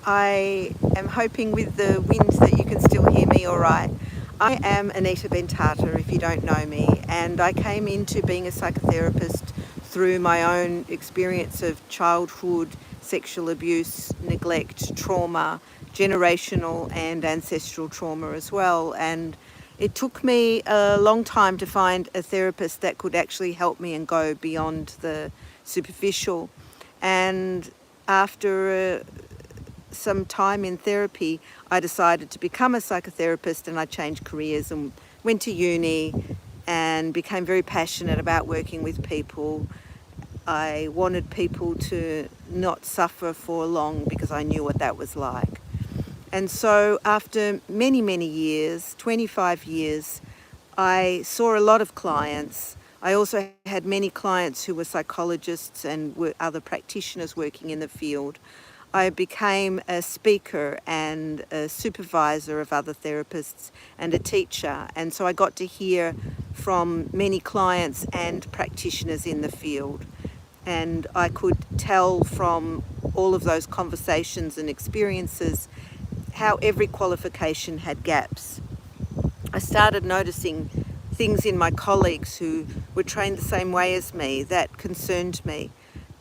I am hoping with the wind that you can still hear me all right. I am Anita Bentata, if you don't know me, and I came into being a psychotherapist through my own experience of childhood sexual abuse, neglect, trauma, generational and ancestral trauma as well. And it took me a long time to find a therapist that could actually help me and go beyond the superficial. And after some time in therapy, I decided to become a psychotherapist, and I changed careers and went to uni and became very passionate about working with people. I wanted people to not suffer for long because I knew what that was like. And so after many, many years, 25 years, I saw a lot of clients. I also had many clients who were psychologists and were other practitioners working in the field. I became a speaker and a supervisor of other therapists and a teacher. And so I got to hear from many clients and practitioners in the field. And I could tell from all of those conversations and experiences how every qualification had gaps. I started noticing things in my colleagues who were trained the same way as me that concerned me.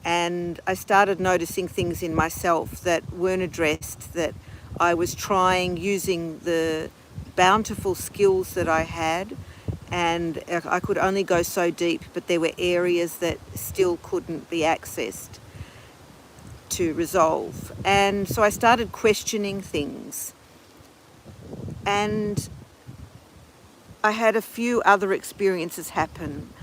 And I started noticing things in myself that weren't addressed, that I was trying using the bountiful skills that I had, and I could only go so deep, but there were areas that still couldn't be accessed to resolve. And so I started questioning things. And I had a few other experiences happen.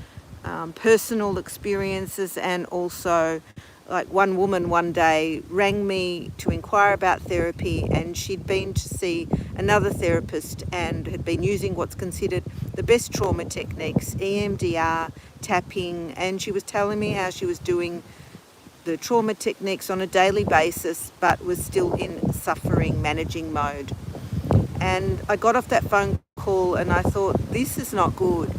Personal experiences, and also like one woman one day rang me to inquire about therapy, and she'd been to see another therapist and had been using what's considered the best trauma techniques, EMDR, tapping, and she was telling me how she was doing the trauma techniques on a daily basis but was still in suffering managing mode. And I got off that phone call and I thought, this is not good.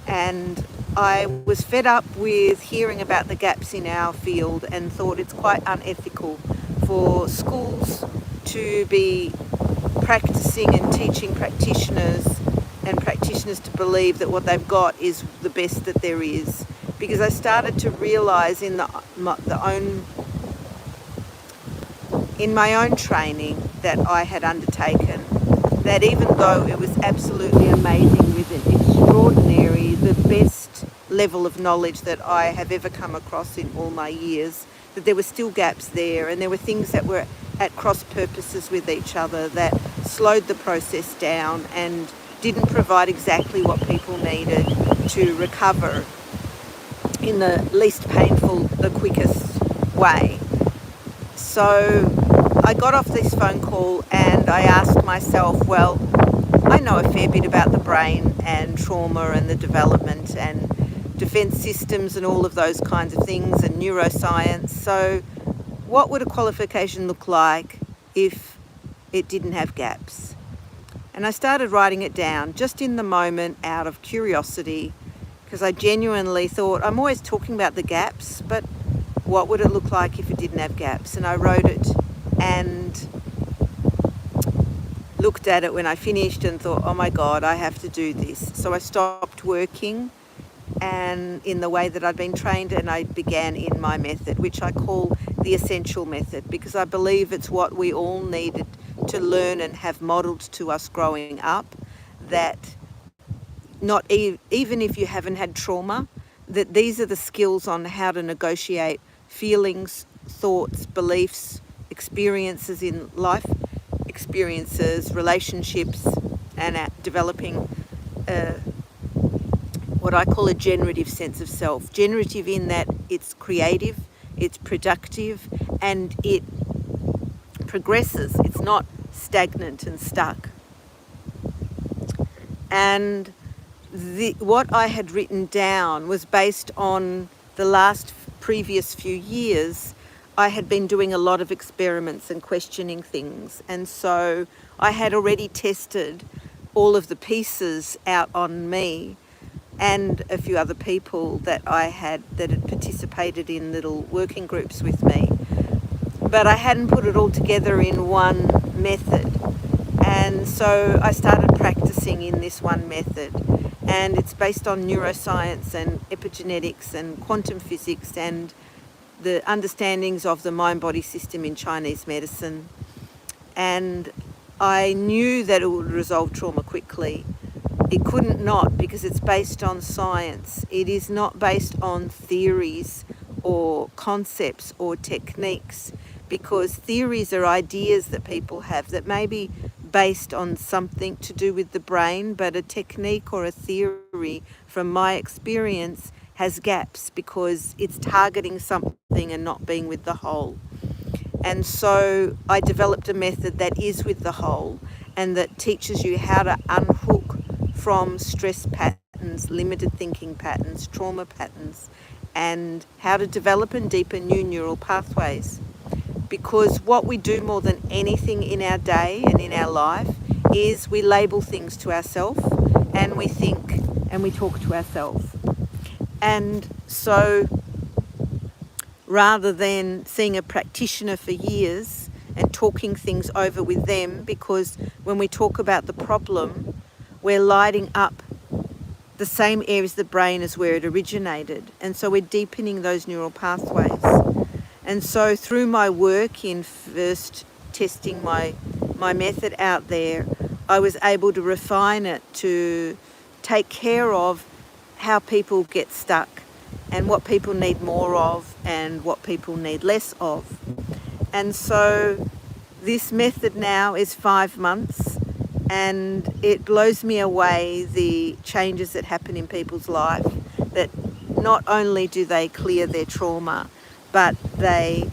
And I was fed up with hearing about the gaps in our field and thought it's quite unethical for schools to be practicing and teaching practitioners and practitioners to believe that what they've got is the best that there is. Because I started to realise in my own training that I had undertaken, that even though it was absolutely amazing with an extraordinary, the best level of knowledge that I have ever come across in all my years, that there were still gaps there, and there were things that were at cross purposes with each other that slowed the process down and didn't provide exactly what people needed to recover in the least painful, the quickest way. So I got off this phone call and I asked myself, well, I know a fair bit about the brain and trauma and the development and defense systems and all of those kinds of things and neuroscience. So what would a qualification look like if it didn't have gaps? And I started writing it down just in the moment out of curiosity, because I genuinely thought, I'm always talking about the gaps, but what would it look like if it didn't have gaps? And I wrote it and looked at it when I finished and thought, oh my God, I have to do this. So I stopped working and in the way that I'd been trained, and I began in my method, which I call the essential method, because I believe it's what we all needed to learn and have modelled to us growing up, that not even if you haven't had trauma, that these are the skills on how to negotiate feelings, thoughts, beliefs, experiences in life, experiences, relationships, and developing what I call a generative sense of self. Generative in that it's creative, it's productive, and it progresses. It's not stagnant and stuck. And what I had written down was based on the previous few years. I had been doing a lot of experiments and questioning things, and so I had already tested all of the pieces out on me and a few other people that had participated in little working groups with me. but I hadn't put it all together in one method. And so I started practicing in this one method, and it's based on neuroscience and epigenetics and quantum physics and the understandings of the mind-body system in Chinese medicine. And I knew that it would resolve trauma quickly. It couldn't not, because it's based on science. It is not based on theories or concepts or techniques, because theories are ideas that people have that may be based on something to do with the brain, but a technique or a theory, from my experience, has gaps because it's targeting something and not being with the whole. And so I developed a method that is with the whole and that teaches you how to unhook from stress patterns, limited thinking patterns, trauma patterns, and how to develop and deepen new neural pathways. Because what we do more than anything in our day and in our life is we label things to ourselves, and we think and we talk to ourselves. And so rather than seeing a practitioner for years and talking things over with them, because when we talk about the problem, we're lighting up the same areas of the brain as where it originated. And so we're deepening those neural pathways. And so through my work in first testing my method out there, I was able to refine it to take care of how people get stuck and what people need more of and what people need less of. And so this method now is 5 months, and it blows me away the changes that happen in people's life, that not only do they clear their trauma, but their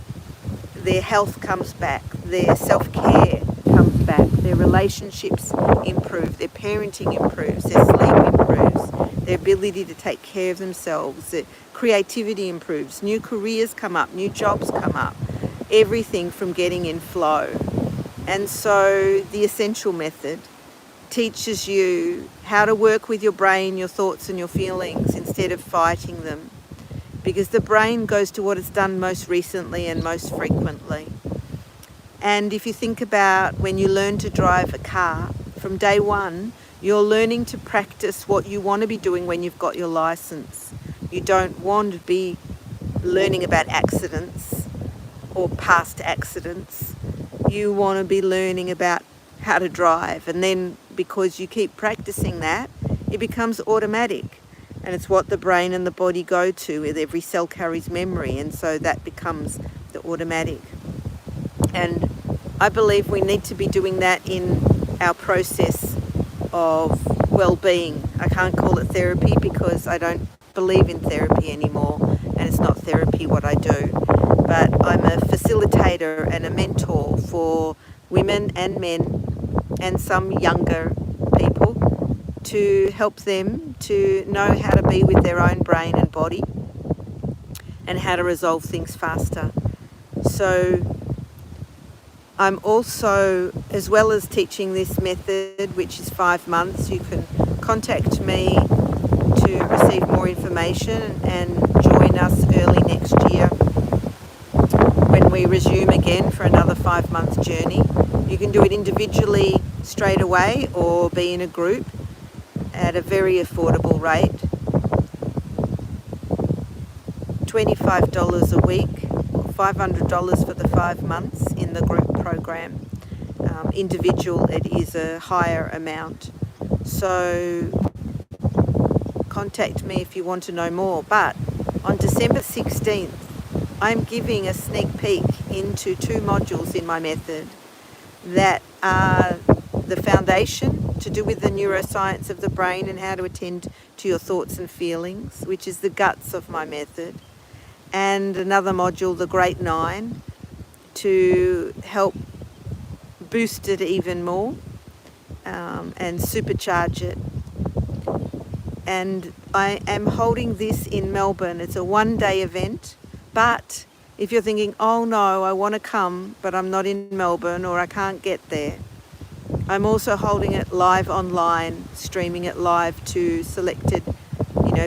health comes back, their self-care comes back, their relationships improve, their parenting improves, their sleep improves, their ability to take care of themselves, their creativity improves, new careers come up, new jobs come up, everything from getting in flow. And so the essential method teaches you how to work with your brain, your thoughts and your feelings instead of fighting them. Because the brain goes to what it's done most recently and most frequently. And if you think about when you learn to drive a car, from day one, you're learning to practice what you want to be doing when you've got your license. You don't want to be learning about accidents or past accidents. You want to be learning about how to drive. And then because you keep practicing that, it becomes automatic. And it's what the brain and the body go to. Every cell carries memory, and so that becomes the automatic. And I believe we need to be doing that in our process of well-being. I can't call it therapy because I don't believe in therapy anymore, and it's not therapy what I do. But I'm a facilitator and a mentor for women and men and some younger people, to help them to know how to be with their own brain and body and how to resolve things faster. So I'm also, as well as teaching this method, which is 5 months, you can contact me to receive more information and join us early next year when we resume again for another 5-month journey. You can do it individually straight away or be in a group at a very affordable rate, $25 a week, $500 for the 5 months in the group program. Individual, it is a higher amount. So contact me if you want to know more. But on December 16th, I'm giving a sneak peek into 2 modules in my method that are the foundation to do with the neuroscience of the brain and how to attend to your thoughts and feelings, which is the guts of my method. And another module, the Great 9, to help boost it even more and supercharge it. And I am holding this in Melbourne. It's a 1-day event, but if you're thinking, oh no, I want to come, but I'm not in Melbourne or I can't get there, I'm also holding it live online, streaming it live to selected,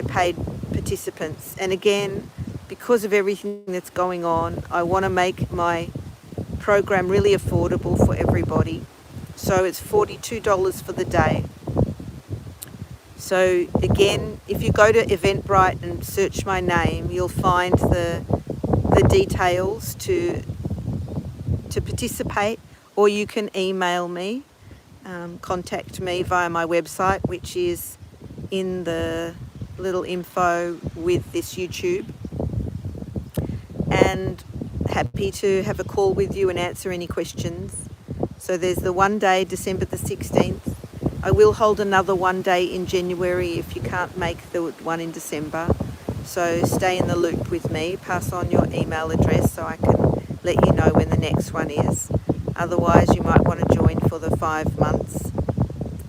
paid participants. And again, because of everything that's going on, I want to make my program really affordable for everybody. So it's $42 for the day. So again, if you go to Eventbrite and search my name, you'll find the details to participate, or you can email me, contact me via my website, which is in the little info with this YouTube, and happy to have a call with you and answer any questions. So there's the one day, December the 16th. I will hold another one day in January if you can't make the one in December. So stay in the loop with me, pass on your email address so I can let you know when the next one is. Otherwise, you might want to join for the 5 months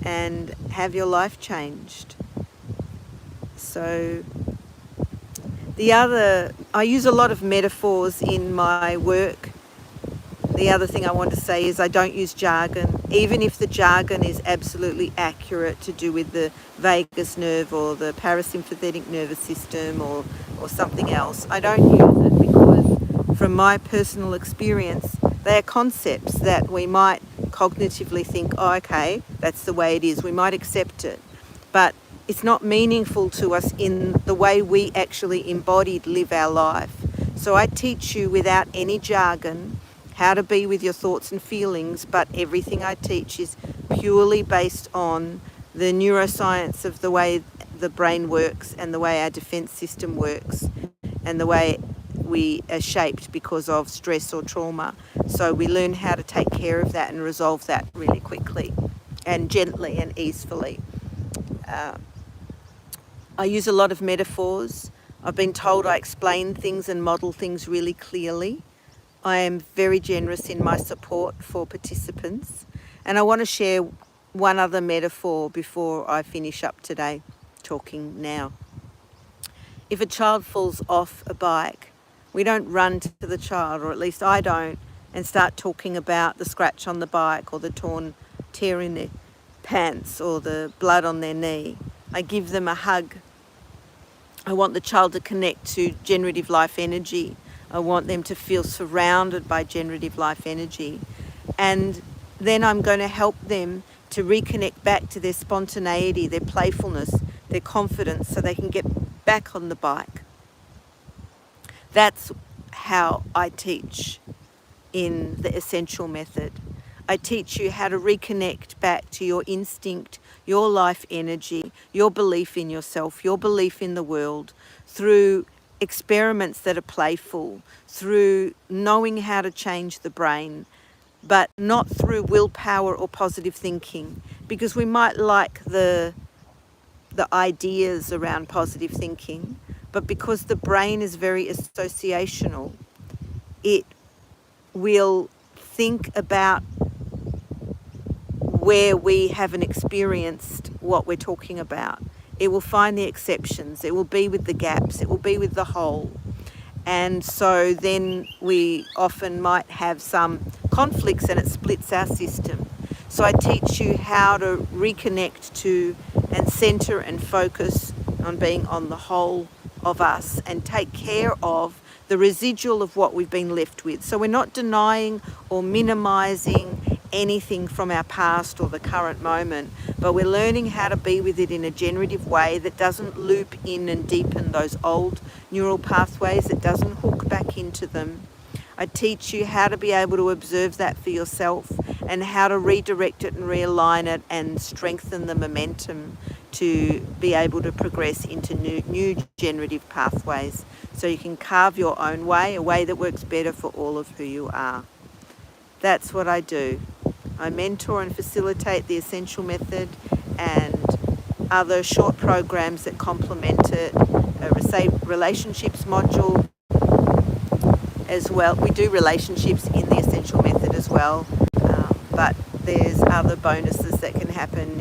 and have your life changed. So I use a lot of metaphors in my work. The other thing I want to say is I don't use jargon, even if the jargon is absolutely accurate to do with the vagus nerve or the parasympathetic nervous system or something else. I don't use it because from my personal experience, they are concepts that we might cognitively think, oh, okay, that's the way it is. We might accept it, but it's not meaningful to us in the way we actually embodied live our life. So I teach you without any jargon how to be with your thoughts and feelings, but everything I teach is purely based on the neuroscience of the way the brain works and the way our defense system works and the way we are shaped because of stress or trauma. So we learn how to take care of that and resolve that really quickly and gently and easily. I use a lot of metaphors. I've been told I explain things and model things really clearly. I am very generous in my support for participants. And I want to share one other metaphor before I finish up today, talking now. If a child falls off a bike, we don't run to the child, or at least I don't, and start talking about the scratch on the bike or the torn tear in their pants or the blood on their knee. I give them a hug. I want the child to connect to generative life energy. I want them to feel surrounded by generative life energy. And then I'm going to help them to reconnect back to their spontaneity, their playfulness, their confidence, so they can get back on the bike. That's how I teach in the Essential Method. I teach you how to reconnect back to your instinct, your life energy, your belief in yourself, your belief in the world through experiments that are playful, through knowing how to change the brain, but not through willpower or positive thinking, because we might like the ideas around positive thinking, but because the brain is very associational, it will think about where we haven't experienced what we're talking about. It will find the exceptions. It will be with the gaps. It will be with the whole. And so then we often might have some conflicts and it splits our system. So I teach you how to reconnect to and center and focus on being on the whole of us and take care of the residual of what we've been left with. So we're not denying or minimizing anything from our past or the current moment, but we're learning how to be with it in a generative way that doesn't loop in and deepen those old neural pathways, that doesn't hook back into them. I teach you how to be able to observe that for yourself and how to redirect it and realign it and strengthen the momentum to be able to progress into new generative pathways so you can carve your own way, a way that works better for all of who you are. That's what I do. I mentor and facilitate the Essential Method and other short programs that complement it, a relationships module as well. We do relationships in the Essential Method as well, but there's other bonuses that can happen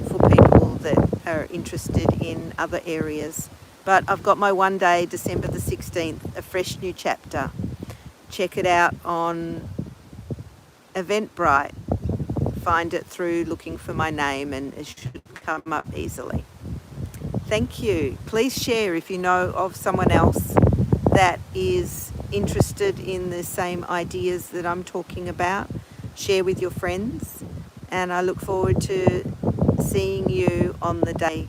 for people that are interested in other areas. But I've got my one day, December the 16th, a fresh new chapter. Check it out on Eventbrite. Find it through looking for my name and it should come up easily. Thank you. Please share if you know of someone else that is interested in the same ideas that I'm talking about, share with your friends, and I look forward to seeing you on the day